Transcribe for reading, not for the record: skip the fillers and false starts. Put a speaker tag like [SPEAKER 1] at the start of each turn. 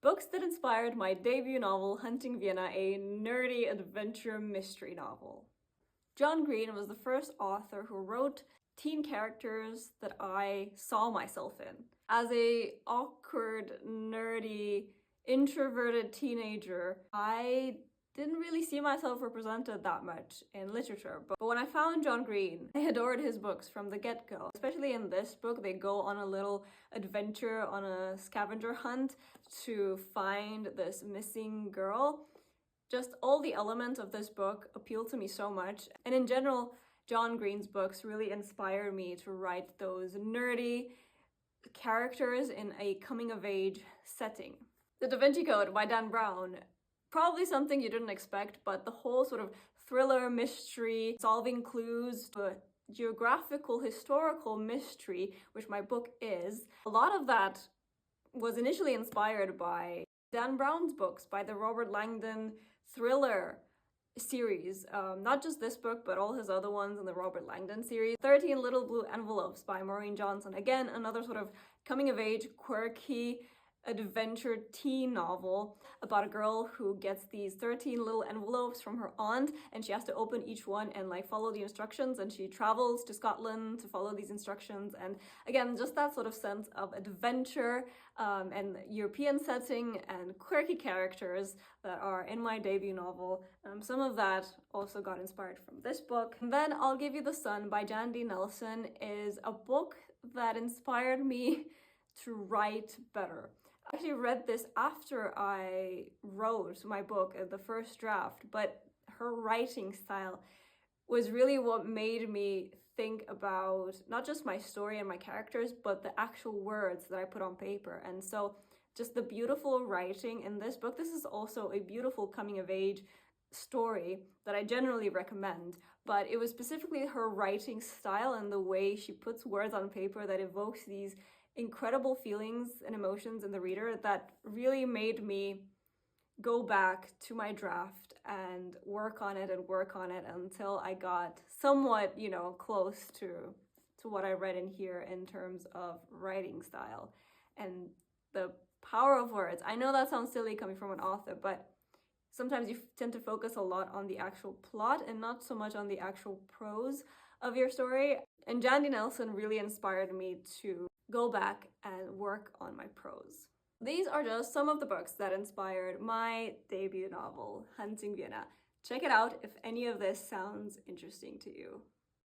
[SPEAKER 1] Books that inspired my debut novel, Hunting Vienna, a nerdy adventure mystery novel. John Green was the first author who wrote teen characters that I saw myself in. As a awkward, nerdy, introverted teenager, I didn't really see myself represented that much in literature. But when I found John Green, I adored his books from the get-go. Especially in this book, they go on a little adventure on a scavenger hunt to find this missing girl. Just all the elements of this book appeal to me so much. And in general, John Green's books really inspire me to write those nerdy characters in a coming-of-age setting. The Da Vinci Code by Dan Brown. Probably something you didn't expect, but the whole sort of thriller mystery, solving clues, the geographical historical mystery, which my book is, a lot of that was initially inspired by Dan Brown's books, by the Robert Langdon thriller series. Not just this book, but all his other ones in the Robert Langdon series. 13 Little Blue Envelopes by Meen Johnson. Again, another sort of coming-of-age, quirky, adventure teen novel about a girl who gets these 13 little envelopes from her aunt, and she has to open each one and like follow the instructions, and she travels to Scotland to follow these instructions. And again, just that sort of sense of adventure and European setting and quirky characters that are in my debut novel. Some of that also got inspired from this book. And then I'll Give You the Sun by Jandy Nelson is a book that inspired me to write better. I actually read this after I wrote my book, the first draft, but her writing style was really what made me think about not just my story and my characters, but the actual words that I put on paper. And so just the beautiful writing in this book. This is also a beautiful coming-of-age story that I generally recommend, but it was specifically her writing style and the way she puts words on paper that evokes these incredible feelings and emotions in the reader that really made me go back to my draft and work on it until I got somewhat, close to what I read in here in terms of writing style and the power of words. I know that sounds silly coming from an author, but sometimes you tend to focus a lot on the actual plot and not so much on the actual prose of your story. And Jandy Nelson really inspired me to go back and work on my prose. These are just some of the books that inspired my debut novel, Hunting Vienna. Check it out if any of this sounds interesting to you.